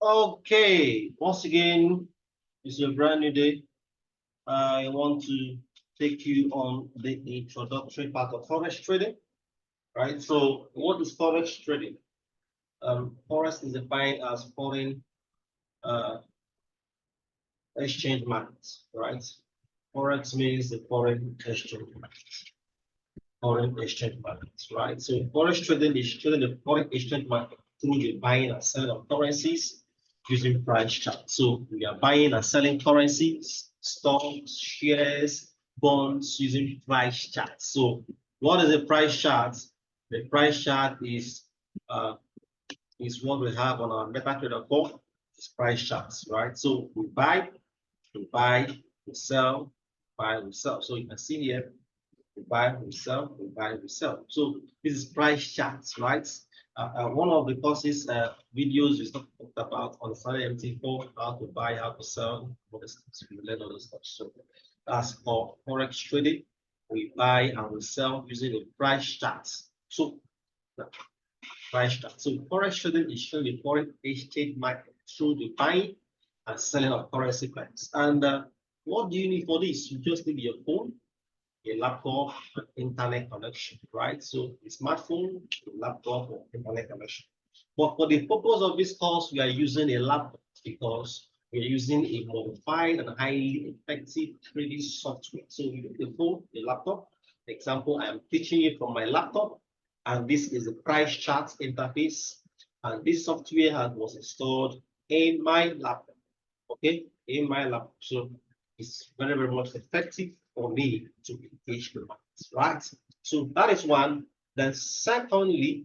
Okay, once again, it's a brand new day. I want to take you on the introductory part of Forex trading, right? So, what is Forex trading? Forex is defined as foreign uh, exchange markets, right? Forex means the foreign exchange markets, right? So, Forex trading is trading the foreign exchange market through the buying and selling of currencies using price charts. So we are buying and selling currencies, stocks, shares, bonds using price charts. So what is a price chart? The price chart is what we have on our MetaTrader 4. It's price charts, right? So we buy, we sell, buy, we sell. So you can see here, we buy, we sell, we buy, we sell. So this is price charts, right? One of the courses videos we talked about on Sunday MT4, how to buy, how to sell, all this stuff. We learn all this stuff. So as for Forex trading, we buy and we sell using the price charts. So the price chart. So Forex trading is showing the foreign exchange market through the buying and selling of currency pairs. And what do you need for this? You just need your phone, a laptop, and internet connection, right? So a smartphone, a laptop, or internet connection. But for the purpose of this course, we are using a laptop because we are using a modified and highly effective trading software. So we use the phone, the laptop. Example, I am teaching you from my laptop, and this is the price chart interface. And this software was installed in my laptop, okay, in my laptop. So it's very, very much effective for me to engage the markets, right? So that is one. Then secondly,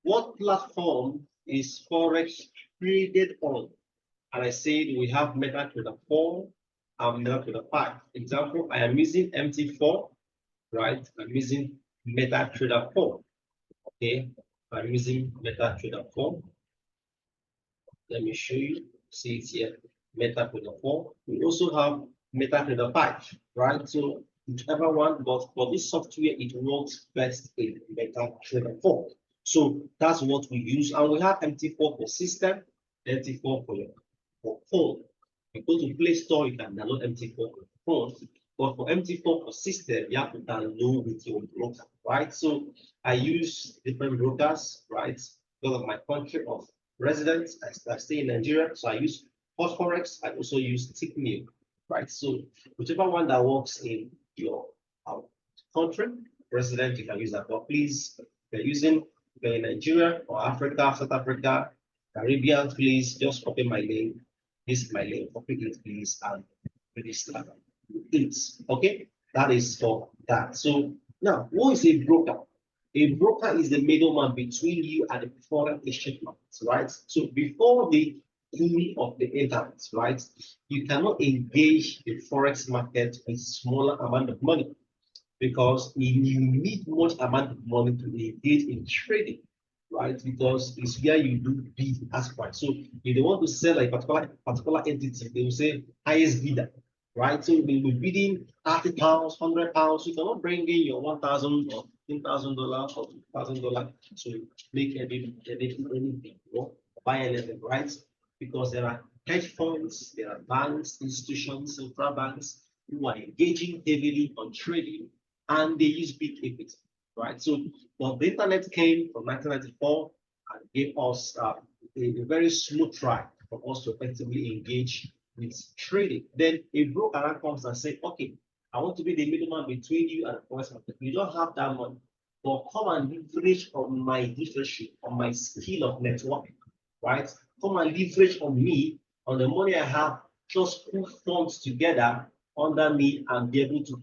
what platform is Forex traded on? And I said we have MetaTrader 4 and MetaTrader 5. Example, I am using MT4, right? I'm using MetaTrader 4. Okay, I'm using MetaTrader 4. Let me show you. See it here, MetaTrader 4. We also have MetaTrader 5, right? So whichever one, but for this software, it works best in MetaTrader 4. So that's what we use. And we have MT4 for system, MT4 for your phone. You go to Play Store, you can download MT4 for phone. But for MT4 for system, you have to download with your broker, right? So I use different brokers, right? Because of my country of residence, I stay in Nigeria, so I use Forex. I also use TickMill, right? So whichever one that works in your country, resident, you can use that. But please, if you're in Nigeria or Africa, South Africa, Caribbean, please just copy my link. This is my link. Copy it, please, and register it. Okay, that is for that. So now, what is a broker? A broker is the middleman between you and the foreign exchange markets, right? So before the boom of the internet, right, you cannot engage the forex market with smaller amount of money because you need much amount of money to engage in trading, right? Because it's where you do bid as price. So if they want to sell a particular entity, they will say highest bidder, right? So they will be bidding £30, £100. You cannot bring in your 1,000 or $10,000 or $2,000 to make anything, buy anything, right? Because there are hedge funds, there are banks, institutions, central banks who are engaging heavily on trading, and they use big equity, right? So, well, the internet came from 1994 and gave us a very smooth ride for us to effectively engage with trading. Then a broker comes and says, okay, I want to be the middleman between you and the forex market. You don't have that money, but come and leverage on my differential, on my skill of networking, right? Come and leverage on me, on the money I have, just put funds together under me and be able to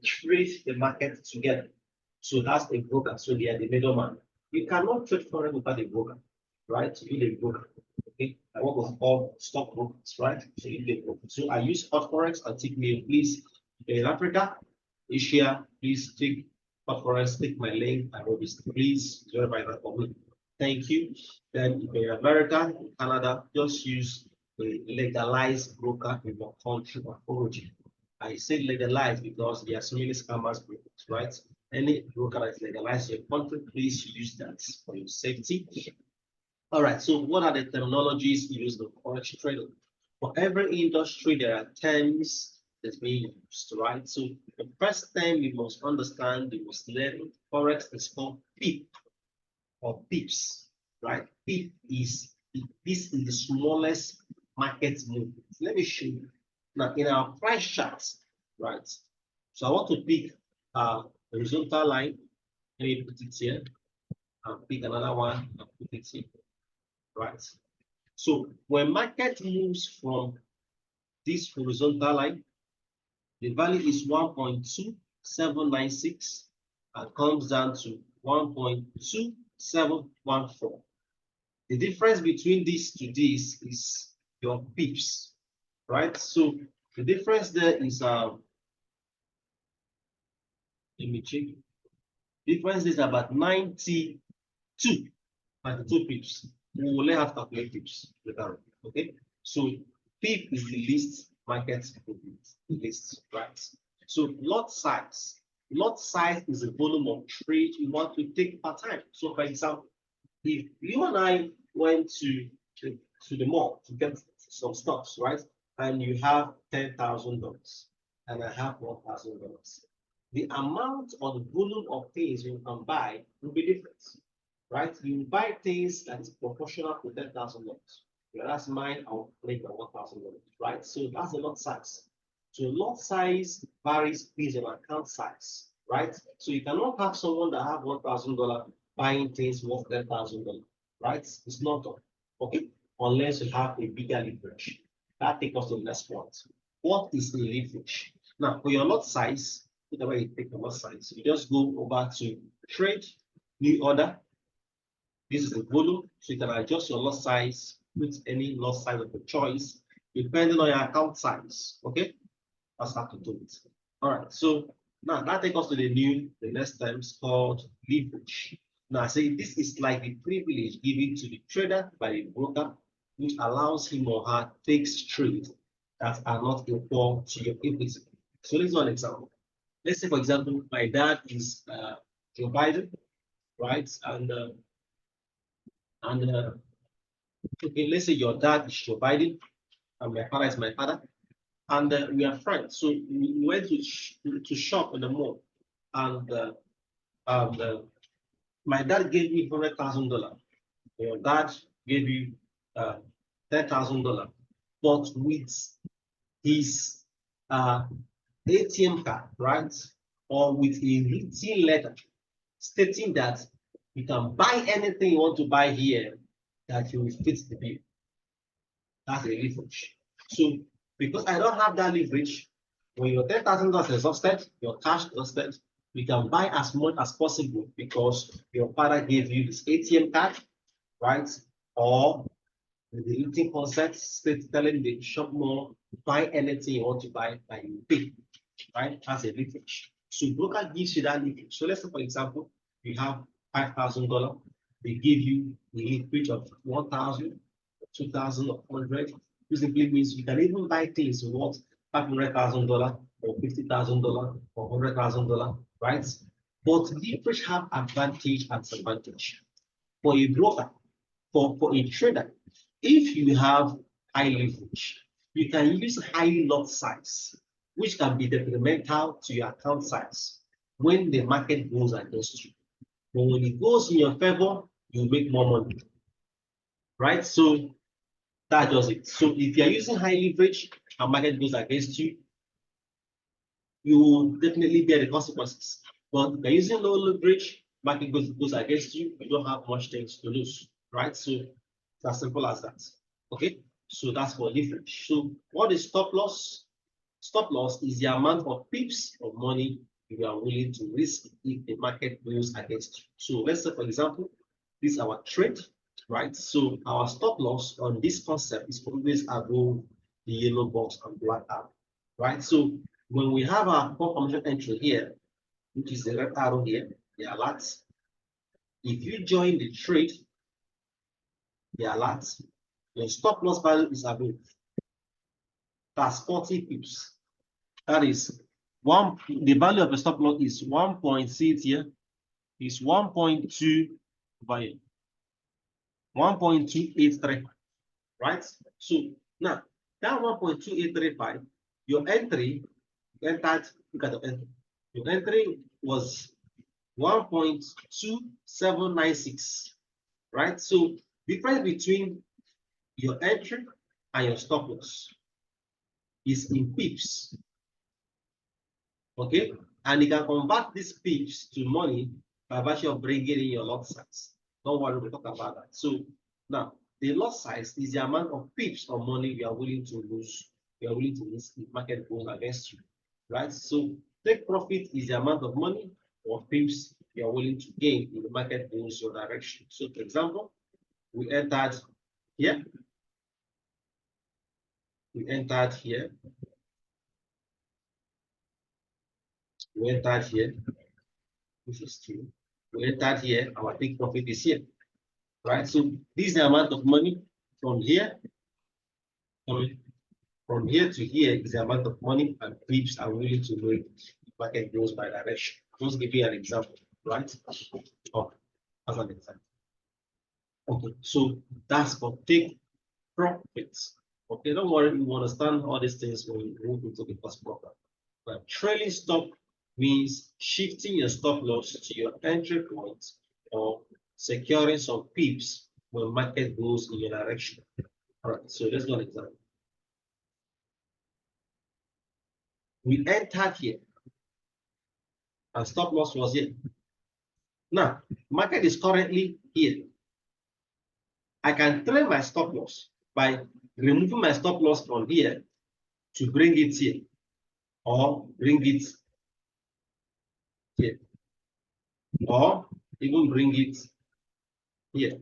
trade the market together. So that's a broker. So they are the middleman. You cannot trade foreign without a broker, right? You need a broker. Okay. I work with all stock brokers, right? So you need a broker. So I use Hot Forex and TickMill. Please, in Africa, Asia, please take Hot Forex, take my link. I will be please verify that for me. Thank you. Then if you're in America, in Canada, just use a legalized broker in your country of origin. I say legalized because there are so many scammers, right? Any broker that is legalized in your country, please use that for your safety. All right, so what are the terminologies used in forex trading? For every industry, there are terms that's being used, right? So the first term you must understand, you must learn, forex is called PIP or pips, right? PIP is this is the smallest market movement. Let me show you. Now in our price charts, right? So I want to pick horizontal line. Let me put it here and pick another one and put it here, right? So when market moves from this horizontal line, the value is 1.2796 and comes down to 1.2714. The difference between this to this is your pips, right? So the difference there is let me check. Difference is about 92 pips. We will learn how to calculate pips later on. Okay, so pip is the least market movement, the least, right? So lot size. Lot size is the volume of trade you want to take per time. So for example, if you and I went to the mall to get some stuffs, right? And you have $10,000 and I have $1,000. The amount or the volume of things you can buy will be different, right? You buy things that is proportional to $10,000. Whereas mine, I'll make $1,000, right? So that's a lot size. So lot size varies based on account size, right? So you cannot have someone that have $1,000 buying things worth $10,000, right? It's not done, okay? Unless you have a bigger leverage. That takes us to the next point. What is a leverage? Now, for your lot size, whatever you take the lot size, you just go over to trade, new order. This is the volume, so you can adjust your lot size with any lot size of your choice, depending on your account size. Okay, that's how to do it. All right, so now that takes us to the next term called leverage. Now, I say this is like the privilege given to the trader by the broker, which allows him or her takes trades that are not equal to your equity. So let's do an example. Let's say, for example, my dad is Joe Biden, right? And okay, let's say your dad is Joe Biden and my father is my father, and we are friends. So we went to shop in the mall, and my dad gave me $100,000. Your dad gave you $10,000, but with his ATM card, right, or with a written letter stating that you can buy anything you want to buy here, that you will fit the bill. That's a leverage. So because I don't have that leverage, when your $10,000 is exhausted, your cash exhausted, you can buy as much as possible because your father gave you this ATM card, right? Or the written consent state telling the shop more, buy anything you want to buy, that you pay, right? As a leverage. So broker gives you that leverage. So let's say, for example, you have $5,000, they give you the leverage of 1,000, 2,000, or 100. This simply means you can even buy things worth $500,000 or $50,000 or $100,000, right? But leverage have advantage and disadvantage. For a broker, for a trader, if you have high leverage, you can use high lot size, which can be detrimental to your account size when the market goes against you. But when it goes in your favor, you make more money, right? So that does it. So if you're using high leverage and market goes against you, you will definitely bear the consequences. But if you're using low leverage, market goes against you, you don't have much things to lose, right? So it's as simple as that. Okay, so that's for leverage. So what is stop loss? Stop loss is the amount of pips of money you are willing to risk if the market goes against you. So let's say, for example, this is our trade, right? So our stop loss on this concept is always above the yellow box and black arrow, right? So when we have our confirmation entry here, which is the red arrow here, the alerts, if you join the trade, the alerts, your stop loss value is above. That's 40 pips. That is the value of a stop loss is 1 point, 1.2 over here. Is 1.2 over here. 1.2835, right? So now that 1.2835, your entry entered, look at the entry. Your entry was 1.2796, right? So difference between your entry and your stop loss is in pips, okay? And you can convert these pips to money by virtue of bringing in your lot size. Don't worry, we'll talk about that. So now, the lot size is the amount of pips or money you are willing to lose, you are willing to lose if market goes against you, right? So take profit is the amount of money or pips you are willing to gain if the market goes your direction. So for example, we entered here, we entered here, we entered here, which is true. We entered here, our take profit is here, right? So this is the amount of money from here, from here to here is the amount of money and pips are willing to make the market goes by direction. Just give you an example, right? Oh, as an example. Okay, so that's for take profits. Okay, don't worry, you understand all these things when we move into the first program. But trailing stop means shifting your stop loss to your entry point or securing some pips when market goes in your direction. All right, so let's go an example. We entered here and stop loss was here. Now, market is currently here. I can trail my stop loss by removing my stop loss from here to bring it here or bring it here or even bring it here,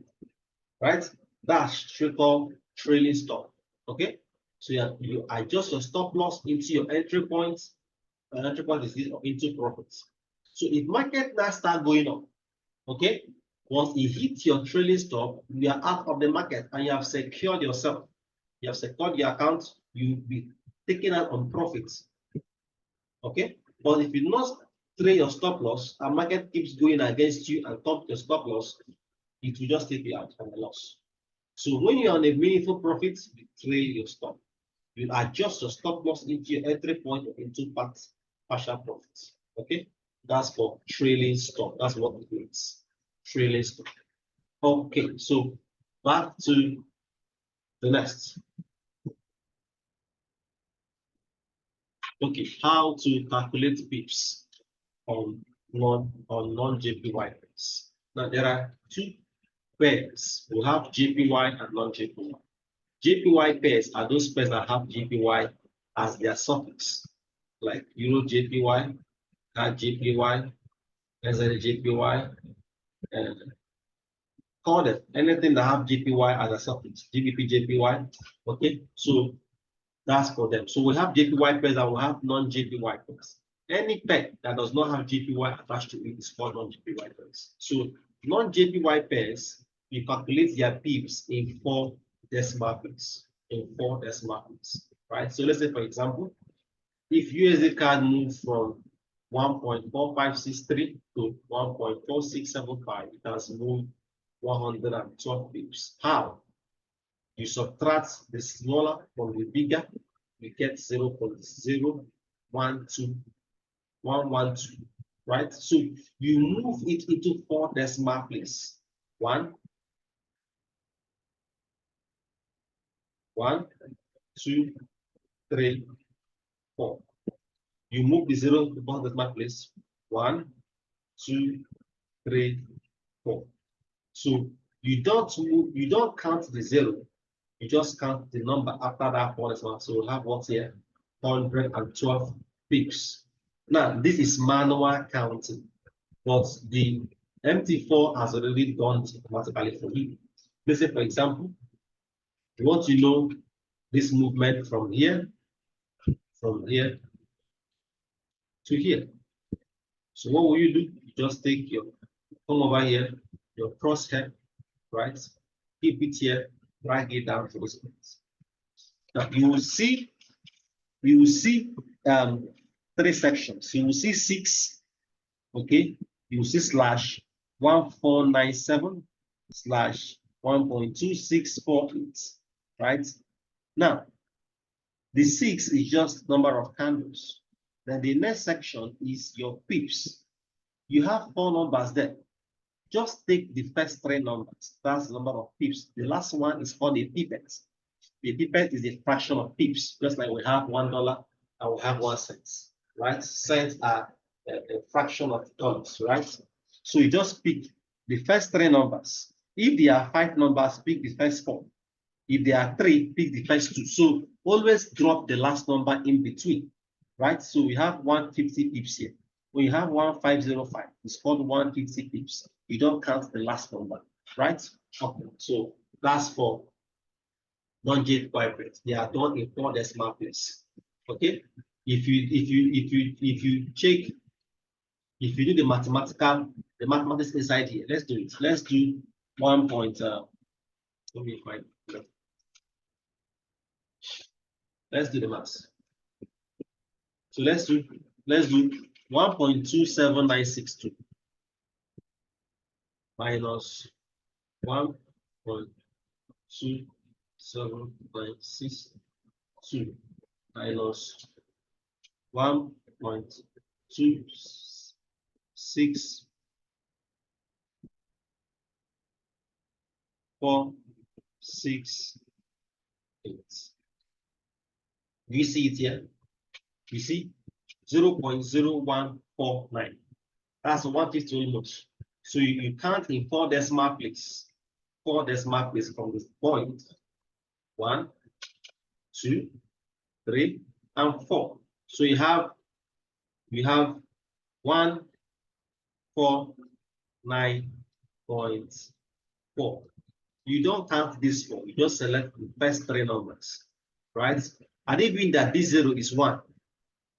right? That's triple trailing stop. Okay, so you adjust your stop loss into your entry point. Entry point is into profits. So if market now start going up, okay, once it hits your trailing stop, you are out of the market and you have secured yourself. You have secured your account. You'll be taken out on profits. Okay, but if you not trail your stop loss and market keeps going against you and top your stop loss, it will just take you out on the loss. So when you're on a meaningful profit, you trail your stop. You adjust your stop loss into your entry point or into partial profits. Okay, that's for trailing stop. That's what it means. Trailing stop. Okay, so back to the next. Okay, how to calculate pips on non-JPY pairs. Now there are two pairs. We have JPY and non-JPY. JPY pairs are those pairs that have JPY as their suffix, like Euro JPY, CAD JPY, SN JPY, and call it anything that have JPY as a suffix, GBP JPY. Okay, so that's for them. So we have JPY pairs and we have non-JPY pairs. Any pair that does not have JPY attached to it is called non-JPY pairs. So non-JPY pairs, you calculate their pips in 4 decimal places. Right? So let's say, for example, if USD card moves from 1.4563 to 1.4675, it has moved 112 pips. How? You subtract the smaller from the bigger, you get 0.012112, right? So you move it into 4 decimal places. 1, 2, 3, 4. You move the 0 to 4 decimal place. 1, 2, 3, 4. So you don't count the 0. You just count the number after that 4 decimal. So we'll have what's here? 112 pips. Now, this is manual counting, but the MT4 has already done it automatically for you. Let's say, for example, you want to know this movement from here to here. So what will you do? You just take your, come over here, your crosshair, right? Keep it here, drag it down to this place. Now you will see 3 sections. You will see 6, okay? You will see /1497 /1497 1.2648, right? Now, the 6 is just number of candles. Then the next section is your pips. You have 4 numbers there. Just take the first 3 numbers. That's the number of pips. The last one is called a pipet. The pipet is a fraction of pips, just like we have $1 and we have 1 cent, right? Cents are a fraction of dollars, right? So you just pick the first 3 numbers. If there are 5 numbers, pick the first 4. If there are 3, pick the first 2. So always drop the last number in between, right? So we have 150 pips here. When you have 1505, it's called 150 pips. You don't count the last number, right? Okay. So that's for non-JPY vibrate. They are done in 4 decimal place. Okay. If you check, if you do the mathematics inside here, let's do it. Let's do 1 point. Let me find. Let's do the maths. So let's do 1.27962 minus 1.2796 minus 1.26468. Do you see it here? You see 0.0149. That's 150 almost. So you count in 4 decimal place. 4 decimal place from this point. 1, 2, 3, and 4. So you have 149.4. You don't count this 4. You just select the first 3 numbers, right? And even that this 0 is 1,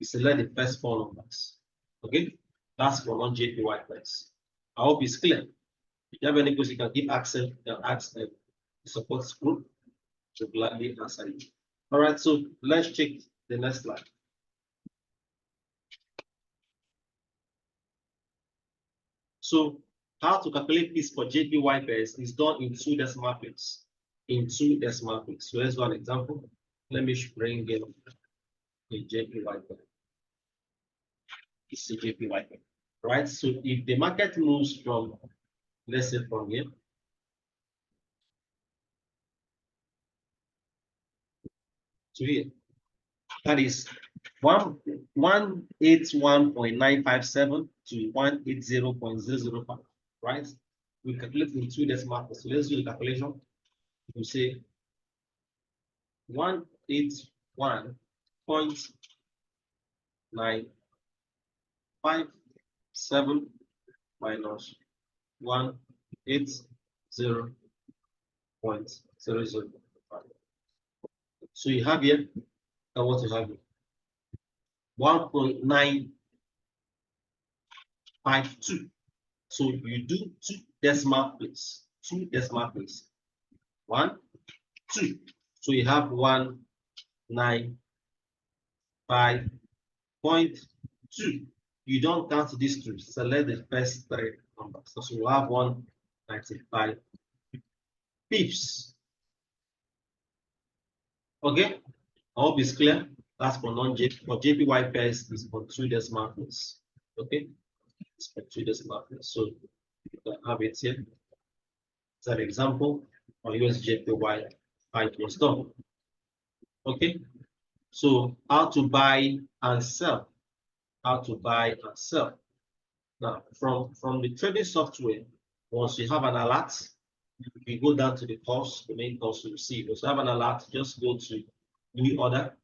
you select the first 4 numbers. Okay, that's for non-JPY price. I hope it's clear. If you have any questions, you can keep asking. You can ask the support group to gladly answer you. All right, so let's check the next slide. So how to calculate this for JPY pairs is done in 2 decimal places. In 2 decimal places. So let's do an example. Let me bring in the JPY pair. It's a JPY pair, right? So if the market moves from, let's say from here to here, that is 181.957 to 180.005, right? We calculate in 2 decimal places. So let's do the calculation. We say 181.957 minus 180.005. So you have here, and what you have here, 1.952. So you do 2 decimal place, 2 decimal place, 1, 2. So you have 195.2. You don't count these 2. Select the first 3 numbers. So you have 195 pips. Okay, I hope it's clear. That's for JPY pairs is for 2 decimal place. Okay, it's for 2 decimal place. So you can have it here. It's an example on US JPY how it was done. Okay, so how to buy and sell. How to buy and sell. Now, from the trading software, once you have an alert, you go down to the course, the main course you see. Once you have an alert, just go to new order,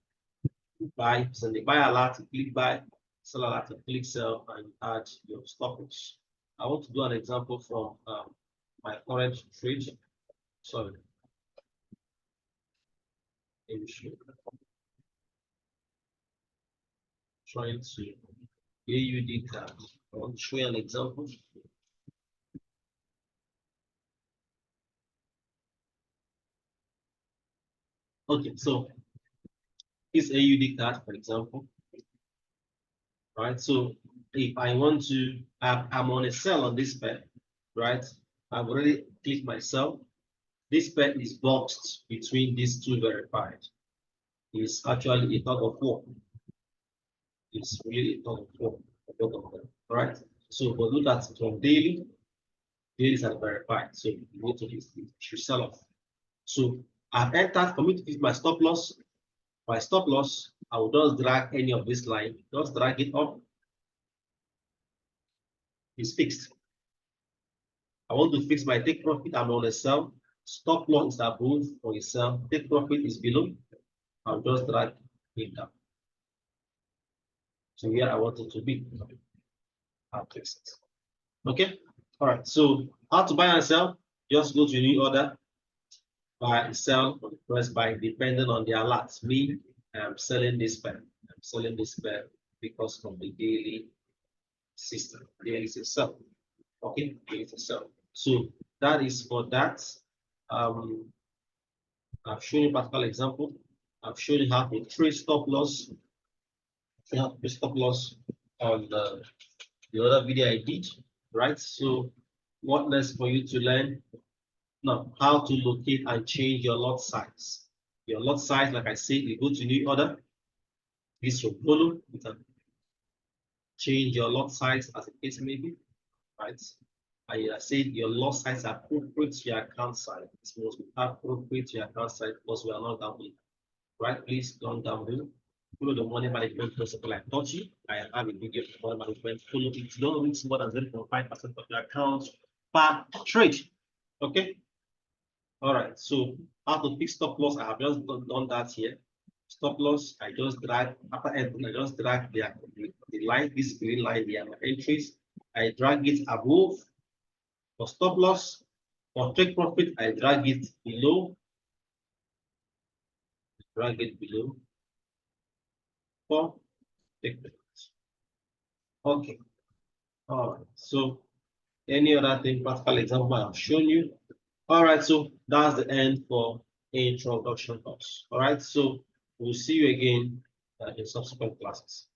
buy, send the buy alert, click buy, sell alert, click sell, and add your stoppage. I want to do an example from my current trade. Sorry. Trying to AUD card. I want to show you an example. Okay, so this AUD card, for example, right? So if I want to, I'm on a sell on this pair, right? I've already clicked my sell. This pair is boxed between these two verified. It's actually a tug of war. It's really a tug of war for both of them. All right. So, but look at it from daily. Dailies are verified. So you go to this, it should sell off. So I've entered for me to hit my stop loss. My stop loss, I will just drag any of this line, just drag it up. It's fixed. I want to fix my take profit. I'm on a sell. Stop loss is above for a sell. Take profit is below. I'll just drag it down. So here I want it to be. I'll fix it. Okay. All right. So how to buy and sell? Just go to new order. Buy, sell, or press buy depending on the alerts. Me, I'm selling this pair. I'm selling this pair because of the daily system. Daily is a sell. Okay, daily is a sell. So that is for that. I've shown you a practical example. I've shown you how to trade stop loss. Stop loss on the other video I did, right? So what next for you to learn? Now, how to locate and change your lot size. Your lot size, like I said, you go to new order. This your volume. You can change your lot size as a case may be, right? I said your lot size are appropriate to your account size. It must be appropriate to your account size because we are not gambling, right? Please don't gamble. Follow the money management principle I taught you. I have a video for money management. Follow it. Don't reach more than 0.5% of your account per trade. Okay. All right, so how to fix stop loss? I have just done that here. Stop loss, I just drag after entering, I just drag the line, this green line here, my entries. I drag it above for stop loss. For take profit, I drag it below. Drag it below for take profit. Okay. All right. So any other thing, practical example I have shown you. All right, so that's the end for introduction course. All right, so we'll see you again in subsequent classes.